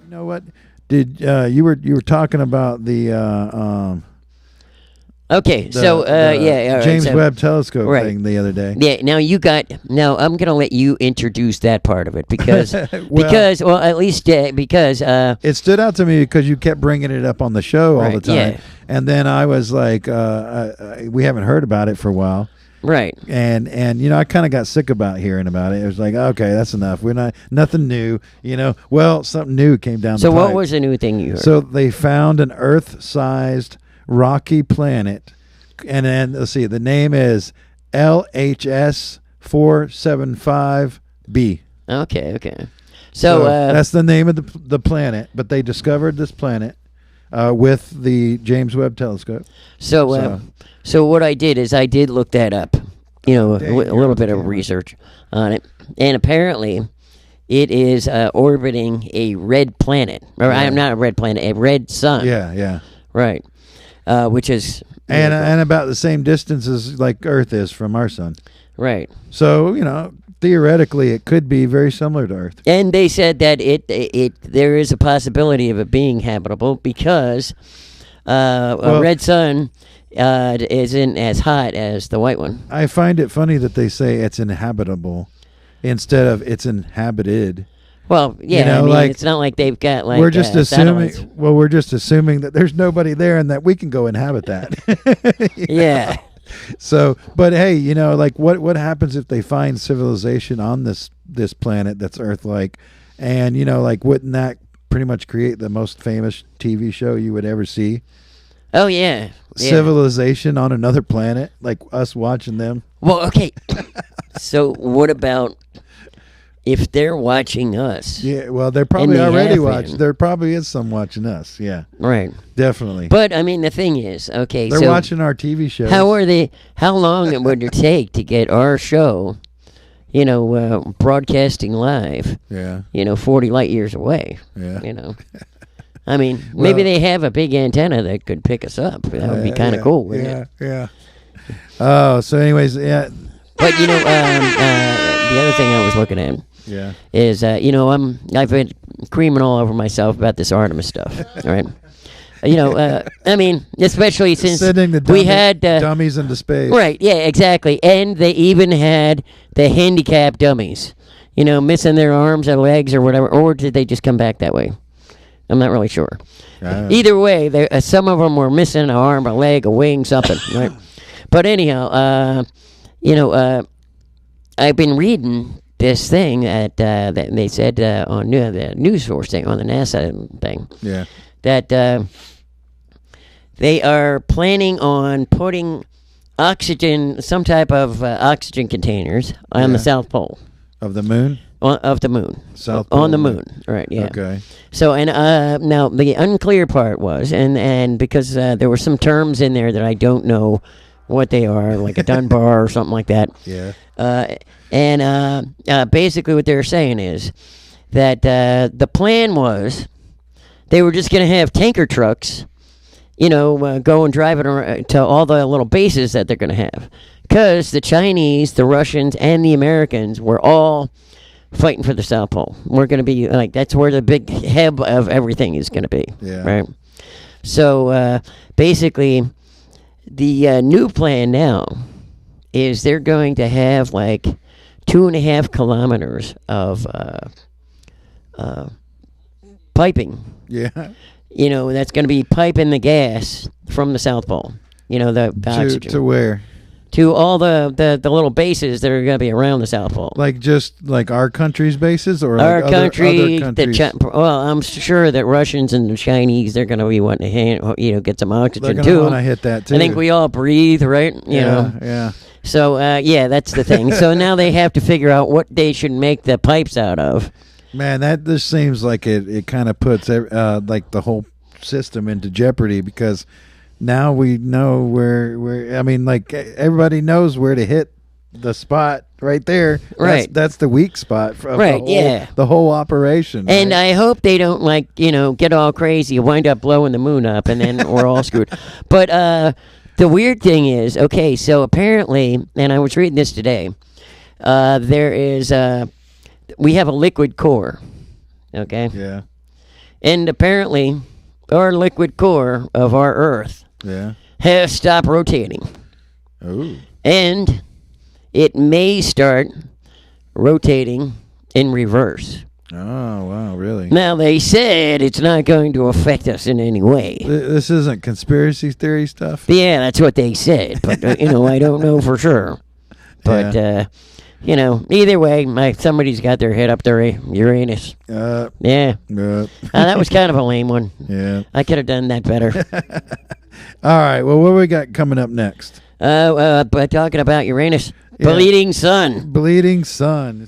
You know what? Did you were talking about the Okay, James so, Webb Telescope thing the other day. Yeah, now I'm going to let you introduce that part of it because Well, because it stood out to me because you kept bringing it up on the show all the time, yeah. and then I was like, we haven't heard about it for a while. Right. And I kind of got sick about hearing about it. It was like, okay, that's enough. We're nothing new, Well, something new came down So the what pipe. was the new thing you heard? So they found an Earth-sized rocky planet, and then let's see, the name is LHS 475b. Okay. So that's the name of the planet, but they discovered this planet with the James Webb Telescope. So what I did is I did look that up, a little bit of research on it, and apparently it is orbiting a red planet, or I'm not a red planet, a red sun. Yeah. Right. Which is and about the same distance as like Earth is from our sun. right. So theoretically, it could be very similar to Earth. And they said that there is a possibility of it being habitable because a red sun isn't as hot as the white one. I find it funny that they say it's inhabitable instead of it's inhabited. Well, yeah, it's not like they've got like we're just assuming. satellites. Well, we're just assuming that there's nobody there and that we can go inhabit that. Yeah. So, but hey, like what happens if they find civilization on this planet that's Earth-like, and like wouldn't that pretty much create the most famous TV show you would ever see? Oh yeah. Civilization on another planet, like us watching them. Well, okay. So what about if they're watching us? Yeah, well, they're probably already watching. There probably is some watching us. Yeah, right. Definitely. But I mean, the thing is, okay, they're watching our TV shows. How long would it take to get our show, broadcasting live? Yeah. 40 light years away. Yeah. I mean, maybe they have a big antenna that could pick us up. That would be kind of cool, wouldn't it? Yeah. Oh, so anyways, yeah. But the other thing I was looking at. Yeah. Is I've been creaming all over myself about this Artemis stuff. All right. I mean, especially since sending the we had dummies into space. Right. Yeah. Exactly. And they even had the handicapped dummies. Missing their arms or legs or whatever, or did they just come back that way? I'm not really sure. Either way, some of them were missing an arm, a leg, a wing, something. Right. But anyhow, I've been reading this thing that they said on the news source thing on the NASA thing. Yeah. That they are planning on putting some type of oxygen containers on the South Pole. Of the moon? Of the moon. South Pole. On the moon. Right, yeah. Okay. So, and now the unclear part was, and because there were some terms in there that I don't know what they are, like a Dunbar or something like that. Yeah. And basically what they're saying is that the plan was they were just going to have tanker trucks, go and drive it around to all the little bases that they're going to have. Because the Chinese, the Russians, and the Americans were all fighting for the South Pole. We're going to be, that's where the big hub of everything is going to be. Yeah. Right? So, basically, the new plan now is they're going to have, 2.5 kilometers of piping. Yeah. That's going to be piping the gas from the South Pole. The oxygen. To where? To all the little bases that are going to be around the South Pole. Just like our country's bases, or our other country? countries? Well, I'm sure that Russians and the Chinese, they're going to be wanting to get some oxygen they're too. They're going to want to hit that too. I think we all breathe, right? Yeah. So that's the thing. So now they have to figure out what they should make the pipes out of. Man, that just seems like it kind of puts the whole system into jeopardy, because now we know where everybody knows where to hit the spot right there. Right. That's the weak spot of the whole operation. And right? I hope they don't get all crazy, wind up blowing the moon up, and then we're all screwed. But the weird thing is, okay, so apparently, and I was reading this today, we have a liquid core, okay? Yeah. And apparently, our liquid core of our Earth has stopped rotating. Oh. And it may start rotating in reverse. Oh, wow, really? Now, they said it's not going to affect us in any way. This isn't conspiracy theory stuff? Yeah, that's what they said. But, I don't know for sure. But, either way, somebody's got their head up their Uranus. Yeah. That was kind of a lame one. Yeah. I could have done that better. All right, well, what we got coming up next? But talking about Uranus, bleeding sun. Bleeding sun.